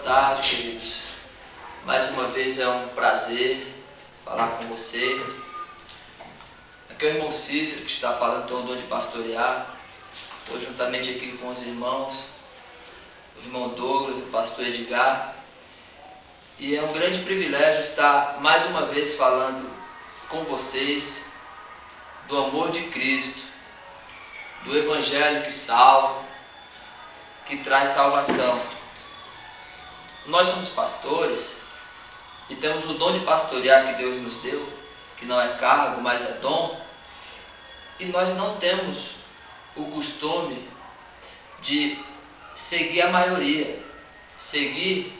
tarde, queridos. Mais uma vez é um prazer falar com vocês. Aqui é o irmão Cícero que está falando, tem o dom de pastorear. Estou juntamente aqui com os irmãos, o irmão Douglas, o pastor Edgar. E é um grande privilégio estar mais uma vez falando com vocês do amor de Cristo, do Evangelho que salva, que traz salvação. Nós somos pastores e temos o dom de pastorear que Deus nos deu, que não é cargo, mas é dom. E nós não temos o costume de seguir a maioria, seguir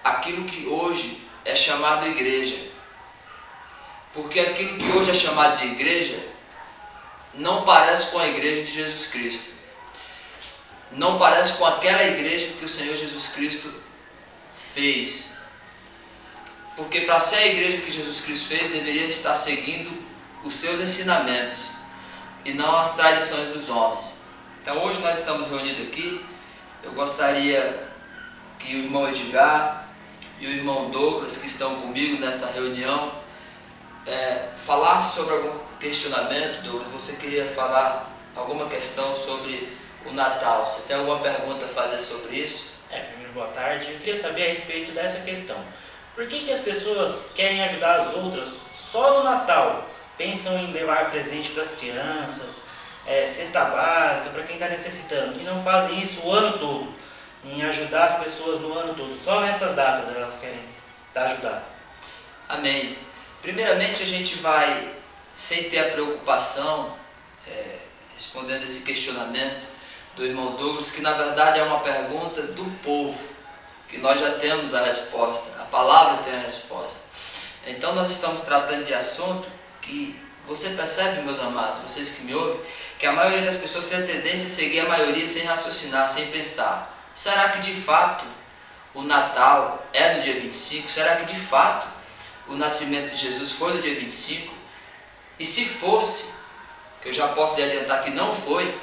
aquilo que hoje é chamado igreja. Porque aquilo que hoje é chamado de igreja não parece com a igreja de Jesus Cristo. Não parece com aquela igreja que o Senhor Jesus Cristo fez. Porque para ser a igreja que Jesus Cristo fez, deveria estar seguindo os seus ensinamentos e não as tradições dos homens. Então hoje nós estamos reunidos aqui. Eu gostaria que o irmão Edgar e o irmão Douglas, que estão comigo nessa reunião, falassem sobre algum questionamento. Douglas, você queria falar alguma questão sobre o Natal? Você tem alguma pergunta a fazer sobre isso? Primeiro, boa tarde. Eu queria saber a respeito dessa questão. Por que as pessoas querem ajudar as outras só no Natal? Pensam em levar presente para as crianças, cesta básica para quem está necessitando, e não fazem isso o ano todo, em ajudar as pessoas no ano todo. Só nessas datas elas querem ajudar. Amém. Primeiramente, a gente vai, sem ter a preocupação, respondendo esse questionamento do irmão Douglas, que na verdade é uma pergunta do povo, que nós já temos a resposta, a palavra tem a resposta. Então nós estamos tratando de assunto que você percebe, meus amados, vocês que me ouvem, que a maioria das pessoas tem a tendência a seguir a maioria sem raciocinar, sem pensar. Será que de fato o Natal é no dia 25? Será que de fato o nascimento de Jesus foi no dia 25? E se fosse, que eu já posso lhe adiantar que não foi,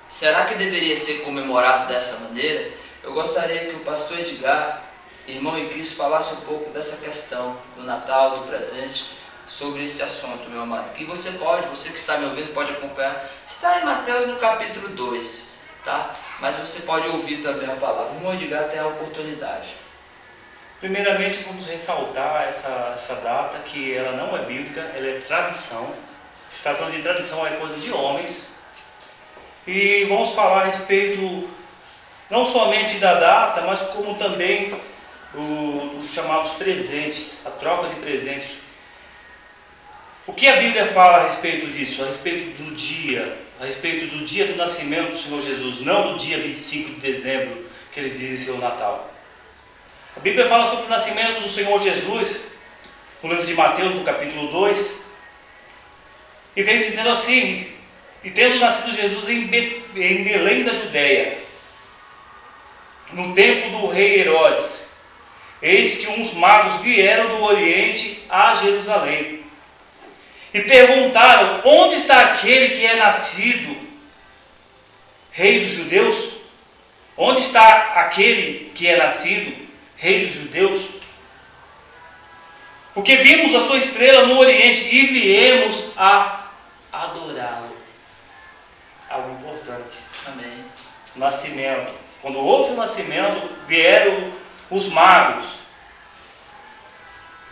será que deveria ser comemorado dessa maneira? Eu gostaria que o pastor Edgar, irmão em Cristo, falasse um pouco dessa questão do Natal, do presente, sobre esse assunto, meu amado. Que você que está me ouvindo, pode acompanhar. Está em Mateus no capítulo 2, tá? Mas você pode ouvir também a palavra. O irmão Edgar tem a oportunidade. Primeiramente, vamos ressaltar essa data, que ela não é bíblica, ela é tradição. Tratando de tradição, é coisa de homens. E vamos falar a respeito não somente da data, mas como também os chamados presentes, a troca de presentes. O que a Bíblia fala a respeito disso? A respeito do dia do nascimento do Senhor Jesus, não do dia 25 de dezembro, que eles dizem ser o Natal. A Bíblia fala sobre o nascimento do Senhor Jesus, no livro de Mateus, no capítulo 2, e vem dizendo assim: e tendo nascido Jesus em Belém da Judéia, no tempo do rei Herodes, eis que uns magos vieram do Oriente a Jerusalém, e perguntaram: onde está aquele que é nascido rei dos judeus? Onde está aquele que é nascido rei dos judeus? Porque vimos a sua estrela no Oriente e viemos a adorá-lo. Algo importante. Amém. Nascimento. Quando houve o nascimento, vieram os magos,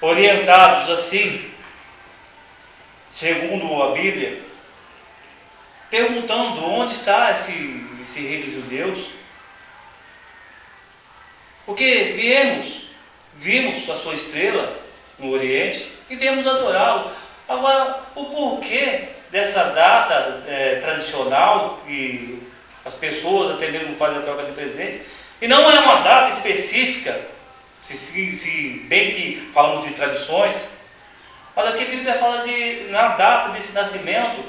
orientados assim, segundo a Bíblia, perguntando: onde está esse rei dos judeus? Porque vimos a sua estrela no Oriente e viemos adorá-lo. Agora, o porquê dessa data tradicional, e as pessoas até mesmo fazem a troca de presentes, e não é uma data específica, se bem que falamos de tradições, mas aqui a Bíblia fala na data desse nascimento,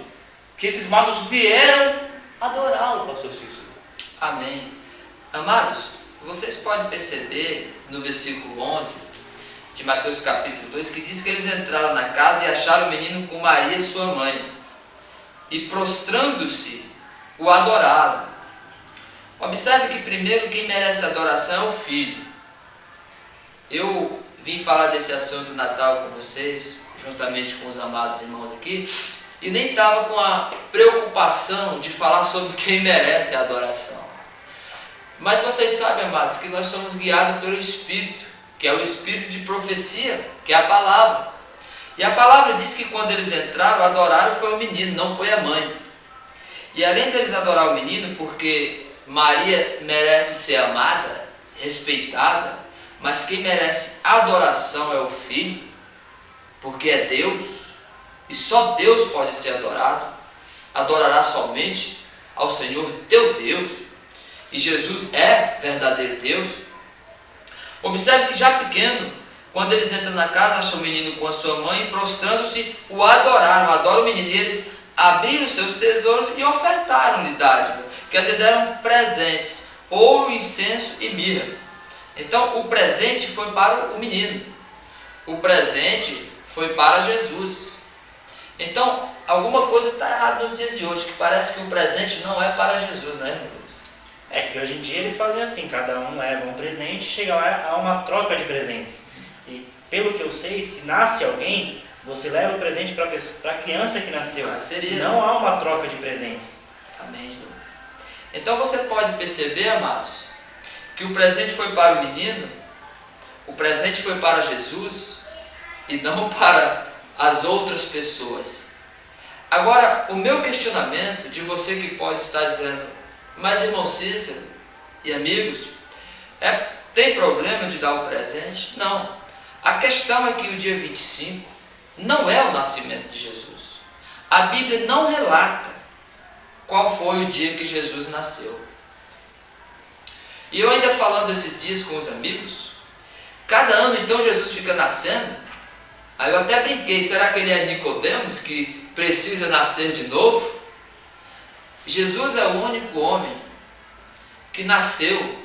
que esses magos vieram adorá-lo, pastor Cícero. Amém. Amados, vocês podem perceber no versículo 11 de Mateus capítulo 2, que diz que eles entraram na casa e acharam o menino com Maria, sua mãe, e prostrando-se, o adoraram. Observe que primeiro quem merece adoração é o filho. eu vim falar desse assunto do Natal com vocês, juntamente com os amados irmãos aqui, e nem estava com a preocupação de falar sobre quem merece a adoração. Mas vocês sabem, amados, que nós somos guiados pelo Espírito, que é o Espírito de profecia, que é a palavra. E a palavra diz que quando eles entraram, adoraram foi o menino, não foi a mãe. E além deles adorar o menino, porque Maria merece ser amada, respeitada, mas quem merece adoração é o Filho, porque é Deus, e só Deus pode ser adorado. Adorará somente ao Senhor teu Deus, e Jesus é verdadeiro Deus. Observe que já pequeno, quando eles entram na casa, acham o menino com a sua mãe, e prostrando-se, o adoraram, adoram o menino, e eles abriram seus tesouros e ofertaram-lhe dádiva, quer dizer, deram presentes, ouro, incenso e mirra. Então, o presente foi para o menino, o presente foi para Jesus. Então, alguma coisa está errada nos dias de hoje, que parece que o presente não é para Jesus, né, irmãos? É que hoje em dia eles fazem assim, cada um leva um presente e chega lá a uma troca de presentes. E pelo que eu sei, se nasce alguém, você leva o presente para a criança que nasceu. Não há uma troca de presentes. Amém, irmãos. Então você pode perceber, amados, que o presente foi para o menino, o presente foi para Jesus e não para as outras pessoas. Agora, o meu questionamento de você que pode estar dizendo, mas irmão Cícero e amigos, tem problema de dar o presente? Não. A questão é que o dia 25 não é o nascimento de Jesus. A Bíblia não relata qual foi o dia que Jesus nasceu. E eu ainda falando esses dias com os amigos, cada ano então Jesus fica nascendo. Aí eu até brinquei, será que ele é Nicodemos que precisa nascer de novo? Jesus é o único homem que nasceu,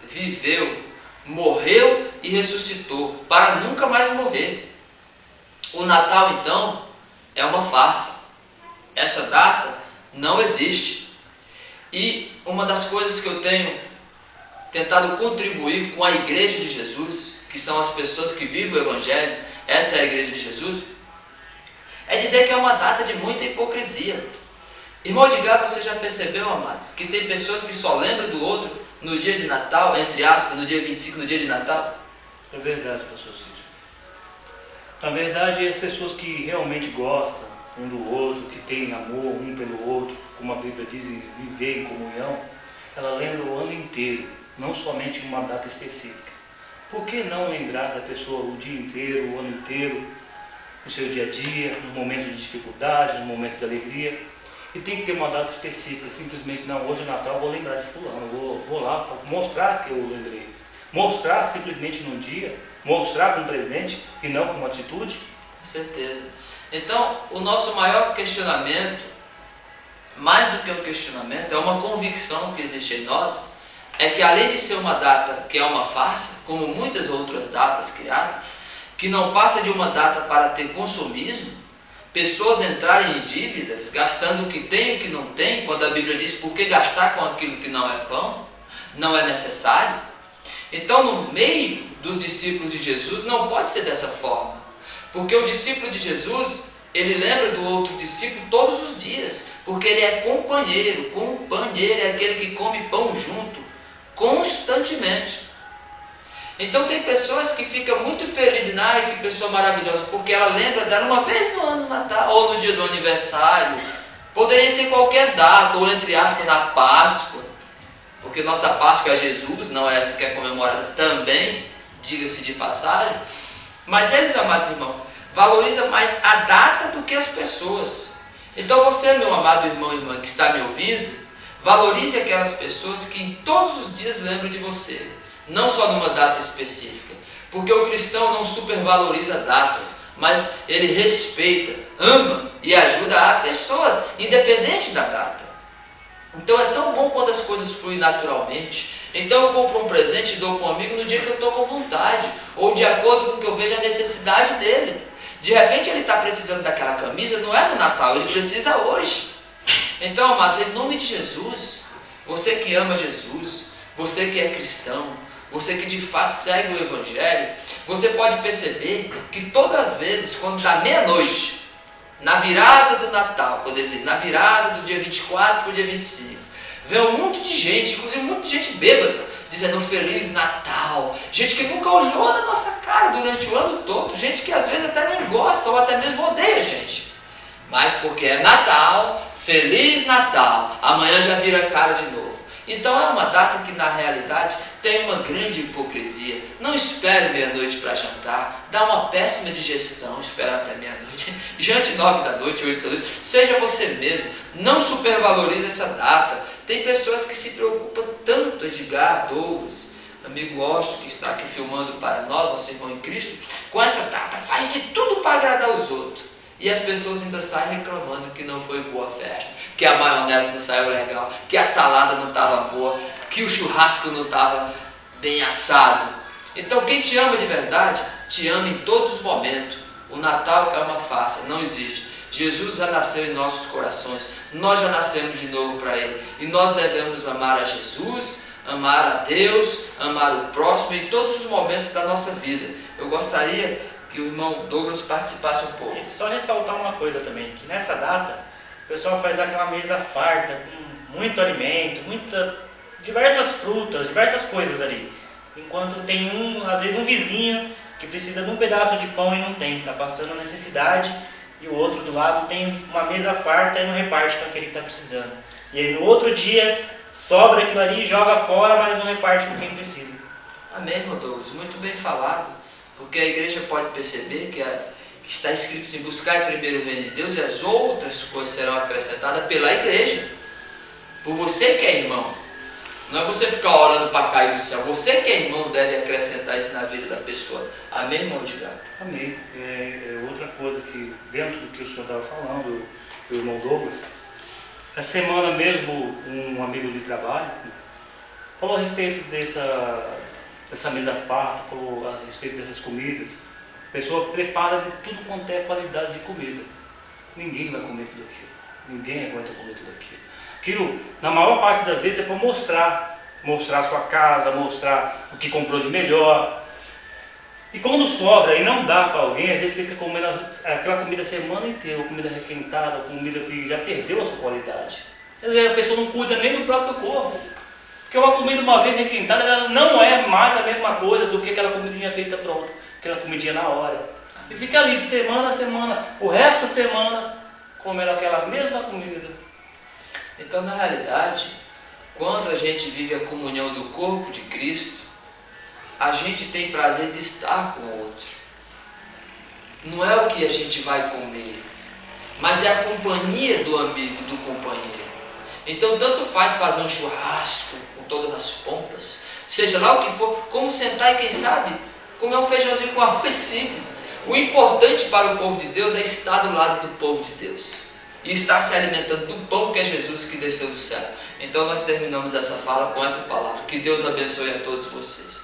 viveu, morreu e ressuscitou para nunca mais morrer. O Natal então é uma farsa. Essa data não existe. E uma das coisas que eu tenho tentado contribuir com a igreja de Jesus, que são as pessoas que vivem o Evangelho, esta é a igreja de Jesus, é dizer que é uma data de muita hipocrisia. Irmão Edgar, você já percebeu, amados, que tem pessoas que só lembram do outro no dia de Natal, entre aspas, no dia 25, no dia de Natal? É verdade, pastor Cícero. Na verdade, as pessoas que realmente gostam um do outro, que têm amor um pelo outro, como a Bíblia diz, viver em comunhão, ela lembra o ano inteiro, não somente uma data específica. Por que não lembrar da pessoa o dia inteiro, o ano inteiro, no seu dia a dia, no momento de dificuldade, no momento de alegria? E tem que ter uma data específica, simplesmente, não, hoje é Natal, vou lembrar de fulano, vou lá para mostrar que eu lembrei. Mostrar simplesmente num dia, mostrar com um presente e não com uma atitude. Com certeza. Então, o nosso maior questionamento, mais do que um questionamento, é uma convicção que existe em nós, é que além de ser uma data que é uma farsa, como muitas outras datas criadas, que não passa de uma data para ter consumismo, pessoas entrarem em dívidas, gastando o que tem e o que não tem, quando a Bíblia diz por que gastar com aquilo que não é pão, não é necessário. Então, no meio dos discípulos de Jesus, não pode ser dessa forma, porque o discípulo de Jesus, ele lembra do outro discípulo todos os dias, porque ele é companheiro é aquele que come pão junto, constantemente. Então tem pessoas que ficam muito felizes, ai que pessoa maravilhosa, porque ela lembra dela uma vez no ano do Natal, ou no dia do aniversário, poderia ser qualquer data, ou entre aspas na Páscoa, porque nossa Páscoa é Jesus, não é essa que é comemorada também, diga-se de passagem, mas eles, amados irmãos, valorizam mais a data do que as pessoas. Então você, meu amado irmão e irmã que está me ouvindo, valorize aquelas pessoas que em todos os dias lembram de você, não só numa data específica, porque o cristão não supervaloriza datas, mas ele respeita, ama e ajuda a pessoas, independente da data. Então é tão bom quando as coisas fluem naturalmente. Então eu compro um presente e dou para um amigo no dia que eu estou com vontade, ou de acordo com o que eu vejo a necessidade dele. De repente ele está precisando daquela camisa, não é no Natal, ele precisa hoje. Então, amados, em nome de Jesus, você que ama Jesus, você que é cristão, você que de fato segue o Evangelho, você pode perceber que todas as vezes, quando dá meia-noite, na virada do Natal, poderia dizer, na virada do dia 24 para o dia 25, vê um monte de gente, inclusive um monte de gente bêbada, dizendo Feliz Natal. Gente que nunca olhou na nossa cara durante o ano todo. Gente que às vezes até nem gosta ou até mesmo odeia a gente. Mas porque é Natal, Feliz Natal, amanhã já vira cara de novo. Então é uma data que na realidade tem uma grande hipocrisia. Não espere meia-noite para jantar, dá uma péssima digestão esperar até meia-noite. Jante 9 da noite, 8 da noite, seja você mesmo, não supervalorize essa data. Tem pessoas que se preocupam tanto, Edgar, Douglas, amigo Austin, que está aqui filmando para nós, nosso irmão em Cristo, com essa data, faz de tudo para agradar os outros. E as pessoas ainda saem reclamando que não foi boa a festa, que a maionese não saiu legal, que a salada não estava boa, que o churrasco não estava bem assado. Então quem te ama de verdade, te ama em todos os momentos. O Natal é uma farsa, não existe. Jesus já nasceu em nossos corações, nós já nascemos de novo para Ele. E nós devemos amar a Jesus, amar a Deus, amar o próximo em todos os momentos da nossa vida. Eu gostaria que o irmão Douglas participasse um pouco. E só ressaltar uma coisa também, que nessa data o pessoal faz aquela mesa farta, com muito alimento, diversas frutas, diversas coisas ali. Enquanto tem às vezes um vizinho que precisa de um pedaço de pão e não tem, está passando a necessidade, e o outro do lado tem uma mesa farta e não reparte com aquele que está precisando. E aí no outro dia sobra aquilo ali, joga fora, mas não reparte com quem precisa. Amém, irmão Douglas, muito bem falado. Porque a igreja pode perceber que está escrito assim, buscar primeiro o reino de Deus e as outras coisas serão acrescentadas pela igreja. Por você que é irmão. Não é você ficar orando para cair do céu. Você que é irmão deve acrescentar isso na vida da pessoa. Amém, irmão Edgar? Amém. Outra coisa que, dentro do que o senhor estava falando, o irmão Douglas, essa semana mesmo, um amigo de trabalho falou a respeito dessa mesa farta, falou a respeito dessas comidas. A pessoa prepara de tudo quanto é qualidade de comida. Ninguém vai comer tudo aquilo. Ninguém aguenta comer tudo aquilo. Aquilo, na maior parte das vezes, é para mostrar a sua casa, mostrar o que comprou de melhor. E quando sobra e não dá para alguém, às vezes fica comendo aquela comida a semana inteira, comida requentada, comida que já perdeu a sua qualidade. Às vezes a pessoa não cuida nem do próprio corpo. Porque uma comida uma vez requentada, ela não é mais a mesma coisa do que aquela comidinha feita pronta, aquela comidinha na hora. E fica ali de semana a semana, o resto da semana, comendo aquela mesma comida. Então, na realidade, quando a gente vive a comunhão do corpo de Cristo, a gente tem prazer de estar com o outro. Não é o que a gente vai comer, mas é a companhia do amigo, do companheiro. Então, tanto faz fazer um churrasco com todas as pompas, seja lá o que for, como sentar e, quem sabe, comer um feijãozinho com arroz simples. O importante para o povo de Deus é estar do lado do povo de Deus e estar se alimentando do pão que é Jesus que desceu do céu. Então, nós terminamos essa fala com essa palavra. Que Deus abençoe a todos vocês.